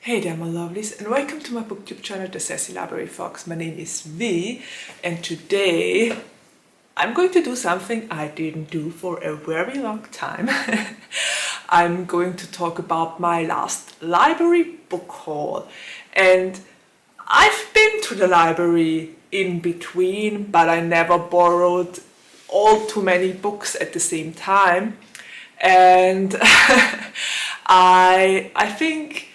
Hey there my lovelies, and welcome to my booktube channel, The Sassy Library Fox. My name is V, and today I'm going to do something I didn't do for a very long time. I'm going to talk about my last library book haul. And I've been to the library in between, but I never borrowed all too many books at the same time. And I think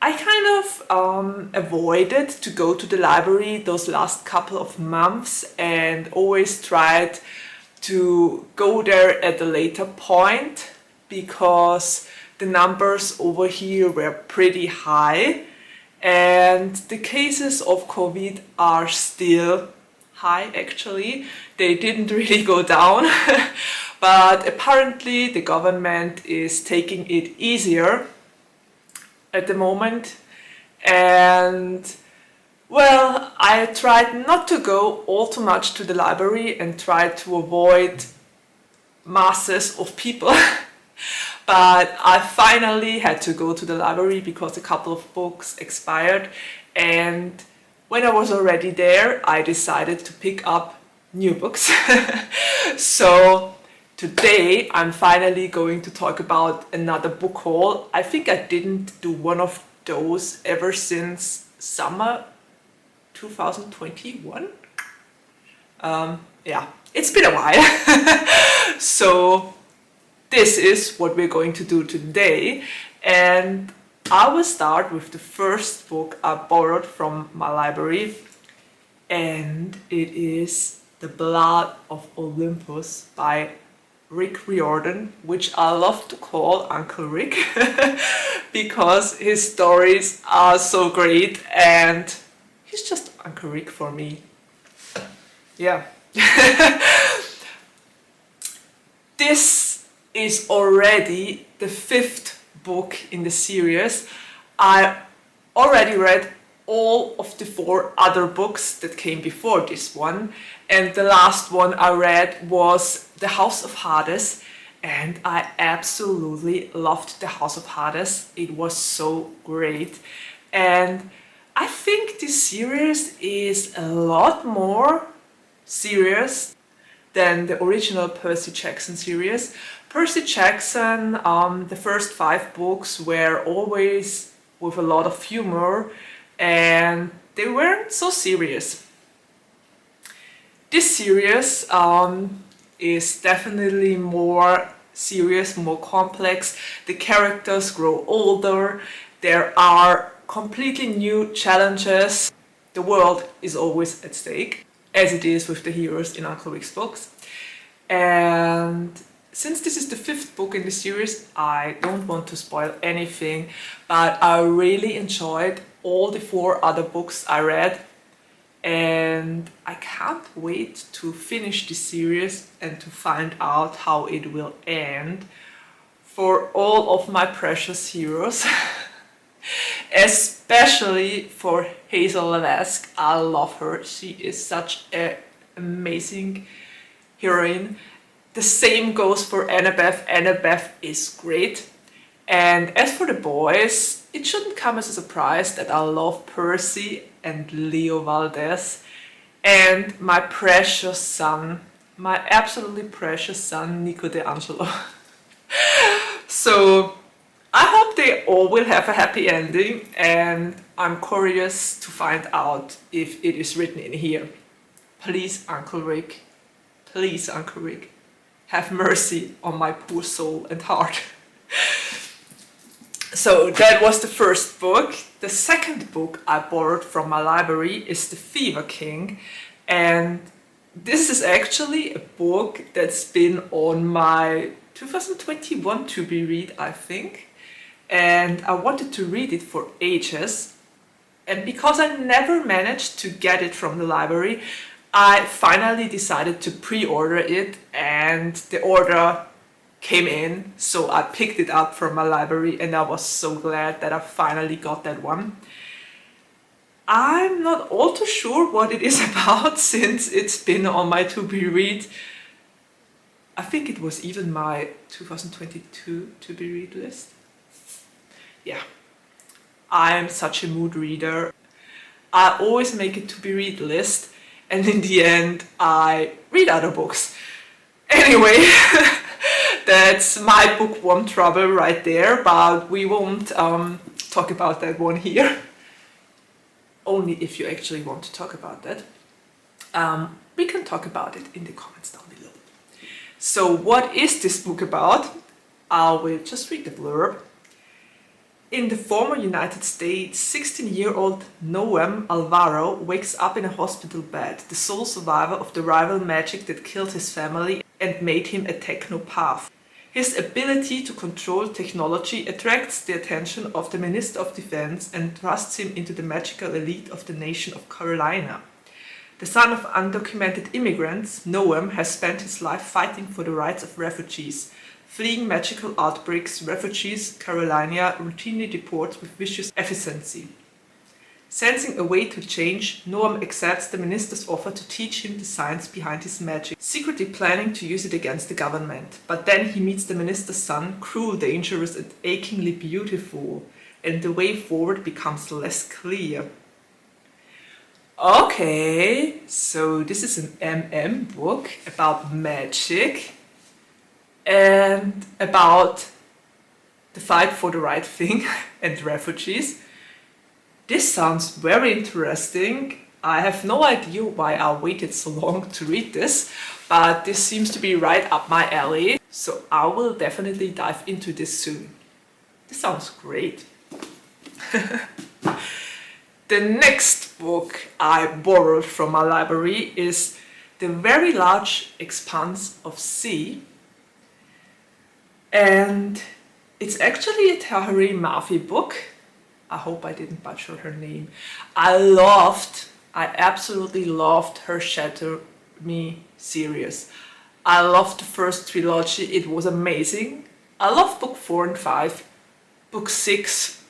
I kind of avoided to go to the library those last couple of months and always tried to go there at a later point because the numbers over here were pretty high and the cases of COVID are still high actually. They didn't really go down, but apparently the government is taking it easier at the moment, and well, I tried not to go all too much to the library and tried to avoid masses of people. But I finally had to go to the library because a couple of books expired, and when I was already there I decided to pick up new books. So today I'm finally going to talk about another book haul. I think I didn't do one of those ever since summer 2021. Yeah, it's been a while. So this is what we're going to do today, and I will start with the first book I borrowed from my library, and it is The Blood of Olympus by Riordan, which I love to call Uncle Rick because his stories are so great and he's just Uncle Rick for me. Yeah. This is already the 5th book in the series. I already read all of the 4 other books that came before this one, and the last one I read was The House of Hades, and I absolutely loved The House of Hades. It was so great, and I think this series is a lot more serious than the original Percy Jackson series. Percy Jackson, the first 5 books were always with a lot of humor, and they weren't so serious. This series is definitely more serious, more complex. The characters grow older, there are completely new challenges. The world is always at stake, as it is with the heroes in Uncle Rick's books. And since this is the 5th book in the series, I don't want to spoil anything, but I really enjoyed all the 4 other books I read, and I can't wait to finish this series and to find out how it will end for all of my precious heroes. Especially for Hazel Levesque. I love her. She is such an amazing heroine. The same goes for Annabeth. Annabeth is great. And as for the boys, it shouldn't come as a surprise that I love Percy and Leo Valdez and my precious son, my absolutely precious son, Nico D'Angelo. So I hope they all will have a happy ending, and I'm curious to find out if it is written in here. Please, Uncle Rick, have mercy on my poor soul and heart. So that was the first book. The second book I borrowed from my library is The Fever King, and this is actually a book that's been on my 2021 to be read, I think, and I wanted to read it for ages, and because I never managed to get it from the library, I finally decided to pre-order it, and the order came in, so I picked it up from my library, and I was so glad that I finally got that one. I'm not all too sure what it is about since it's been on my to be read. I think it was even my 2022 to be read list. Yeah, I'm such a mood reader. I always make a to-be-read list, and in the end I read other books. Anyway, that's my bookworm trouble right there, but we won't talk about that one here. Only if you actually want to talk about that. We can talk about it in the comments down below. So what is this book about? I will just read the blurb. In the former United States, 16-year-old Noam Alvaro wakes up in a hospital bed, the sole survivor of the rival magic that killed his family and made him a technopath. His ability to control technology attracts the attention of the Minister of Defense and thrusts him into the magical elite of the nation of Carolina. The son of undocumented immigrants, Noam has spent his life fighting for the rights of refugees. Fleeing magical outbreaks, refugees Carolina routinely deports with vicious efficiency. Sensing a way to change, Noam accepts the minister's offer to teach him the science behind his magic, secretly planning to use it against the government. But then he meets the minister's son, cruel, dangerous and achingly beautiful, and the way forward becomes less clear. Okay, so this is an MM book about magic and about the fight for the right thing and refugees. This sounds very interesting. I have no idea why I waited so long to read this, but this seems to be right up my alley, so I will definitely dive into this soon. This sounds great. The next book I borrowed from my library is The Very Large Expanse of Sea. And it's actually a Tahereh Mafi book. I hope I didn't butcher her name. I absolutely loved her Shatter Me series. I loved the first trilogy, it was amazing. I love book 4 and 5. Book 6,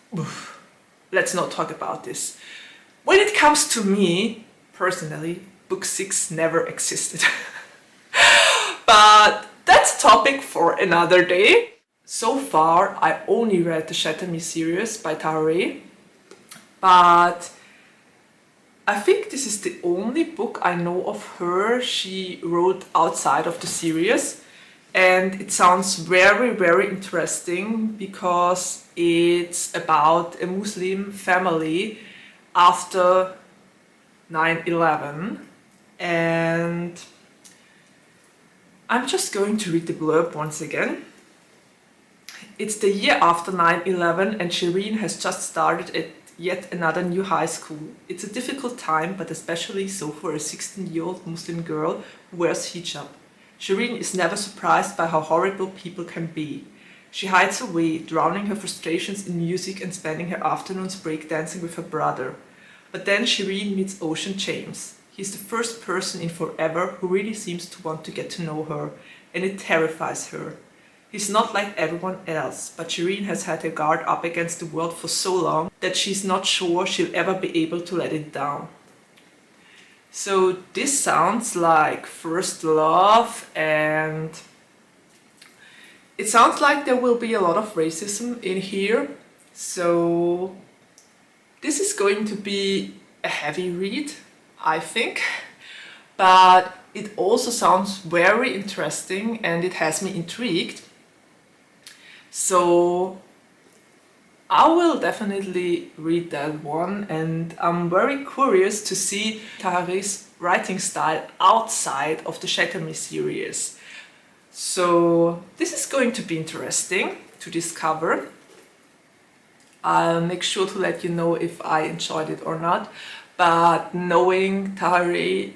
let's not talk about this. When it comes to me, personally, book 6 never existed. But that's a topic for another day. So far, I only read the Shatter Me series by Tahereh, but I think this is the only book I know of her she wrote outside of the series, and it sounds very, very interesting because it's about a Muslim family after 9/11, and I'm just going to read the blurb once again. It's the year after 9/11 and Shireen has just started at yet another new high school. It's a difficult time, but especially so for a 16-year-old Muslim girl who wears hijab. Shireen is never surprised by how horrible people can be. She hides away, drowning her frustrations in music and spending her afternoons breakdancing with her brother. But then Shireen meets Ocean James. He's the first person in forever who really seems to want to get to know her, and it terrifies her. He's not like everyone else, but Shireen has had her guard up against the world for so long that she's not sure she'll ever be able to let it down. So this sounds like first love, and it sounds like there will be a lot of racism in here. So this is going to be a heavy read, I think, but it also sounds very interesting and it has me intrigued. So I will definitely read that one, and I'm very curious to see Tahereh's writing style outside of the Shatter Me series. So this is going to be interesting to discover. I'll make sure to let you know if I enjoyed it or not, but knowing Tahereh,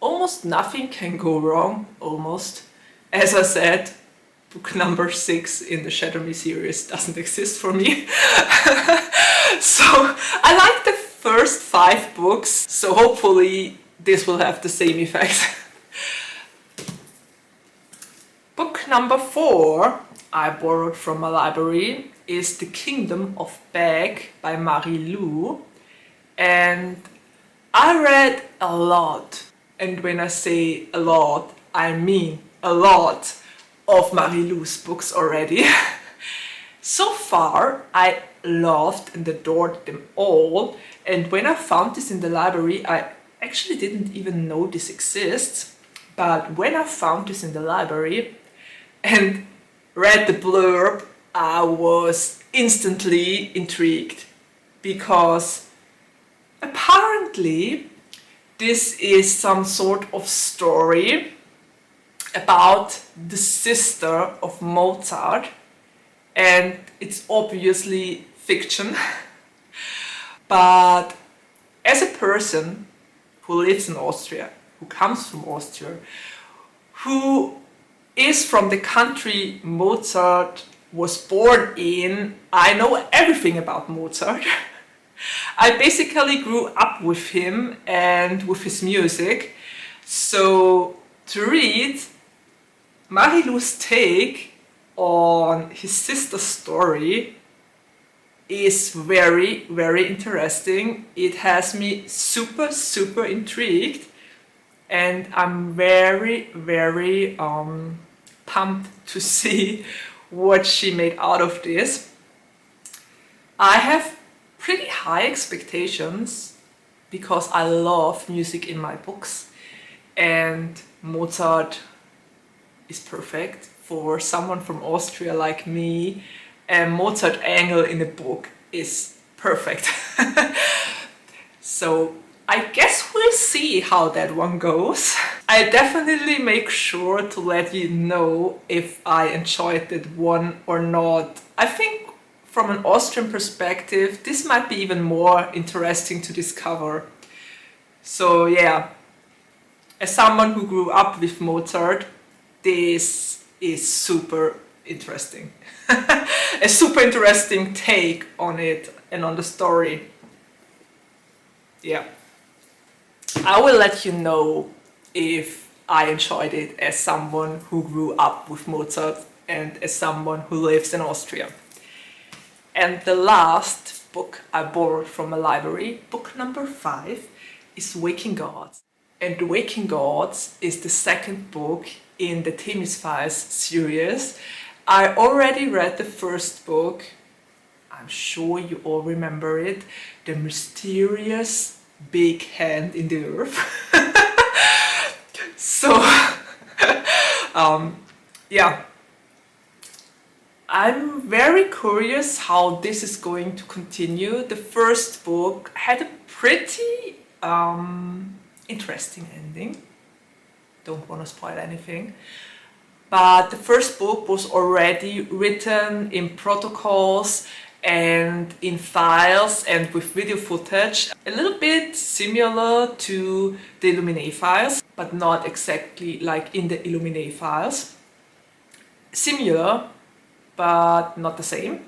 almost nothing can go wrong, almost. As I said, book number 6 in the Shatter Me series doesn't exist for me. So I like the first 5 books, so hopefully this will have the same effect. Book number 4 I borrowed from my library is The Kingdom of Bag by Marie-Lou, and I read a lot, and when I say a lot, I mean a lot of Marie-Lou's books already. So far, I loved and adored them all. And when I found this in the library, I actually didn't even know this exists. But when I found this in the library and read the blurb, I was instantly intrigued, because apparently this is some sort of story about the sister of Mozart, and it's obviously fiction. But as a person who lives in Austria, who comes from Austria, who is from the country Mozart was born in, I know everything about Mozart. I basically grew up with him and with his music. So to read Marilou's take on his sister's story is very, very interesting. It has me super intrigued, and I'm very, very pumped to see what she made out of this. I have pretty high expectations because I love music in my books, and Mozart is perfect for someone from Austria like me. A Mozart angle in a book is perfect. So I guess we'll see how that one goes. I definitely make sure to let you know if I enjoyed that one or not. I think from an Austrian perspective, this might be even more interesting to discover. So yeah, as someone who grew up with Mozart, this is super interesting. A super interesting take on it and on the story. Yeah. I will let you know if I enjoyed it as someone who grew up with Mozart and as someone who lives in Austria. And the last book I borrowed from a library, book number 5, is Waking Gods. And Waking Gods is the second book in the Themis Files series. I already read the first book. I'm sure you all remember it. The Mysterious Big Hand in the Earth. So, yeah. I'm very curious how this is going to continue. The first book had a pretty interesting ending. Don't want to spoil anything. But the first book was already written in protocols and in files and with video footage. A little bit similar to the Illuminae files, but not exactly like in the Illuminae files. Similar, but not the same.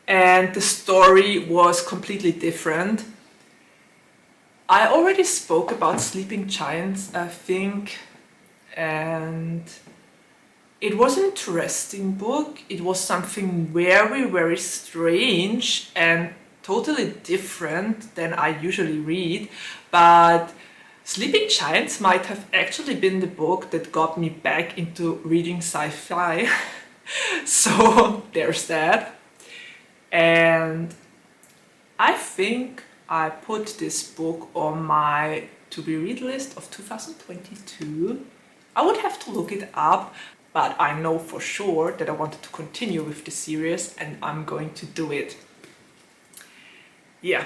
And the story was completely different. I already spoke about Sleeping Giants, I think, and it was an interesting book. It was something very, very strange and totally different than I usually read, but Sleeping Giants might have actually been the book that got me back into reading sci-fi. So there's that. And I think I put this book on my to-be-read list of 2022. I would have to look it up, but I know for sure that I wanted to continue with the series and I'm going to do it. Yeah.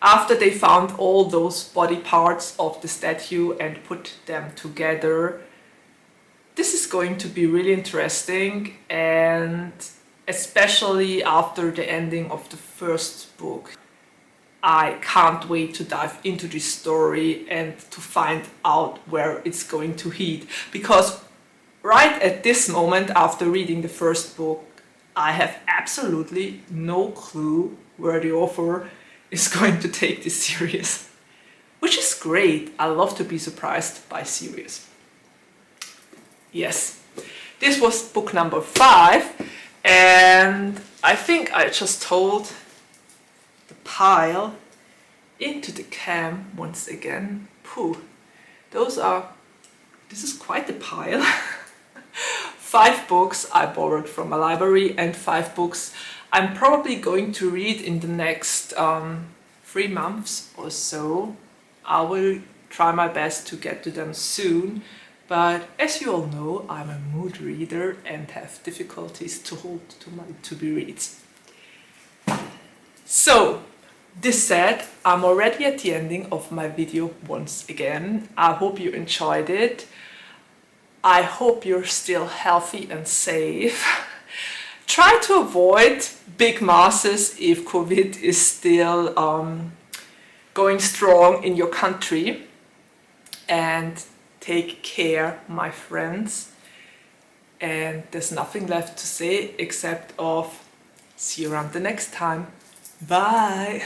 After they found all those body parts of the statue and put them together, this is going to be really interesting, and especially after the ending of the first book. I can't wait to dive into this story and to find out where it's going to head, because right at this moment after reading the first book, I have absolutely no clue where the author is going to take this series. Which is great. I love to be surprised by series. Yes, this was book number 5, and I think I just told the pile into the cam once again. Pooh, this is quite a pile. 5 books I borrowed from a library and 5 books I'm probably going to read in the next 3 months or so. I will try my best to get to them soon, but as you all know, I'm a mood reader and have difficulties to hold to my to-be reads. So, this said, I'm already at the ending of my video once again. I hope you enjoyed it. I hope you're still healthy and safe. Try to avoid big masses if COVID is still going strong in your country. And take care, my friends. And there's nothing left to say except of see you around the next time. Bye!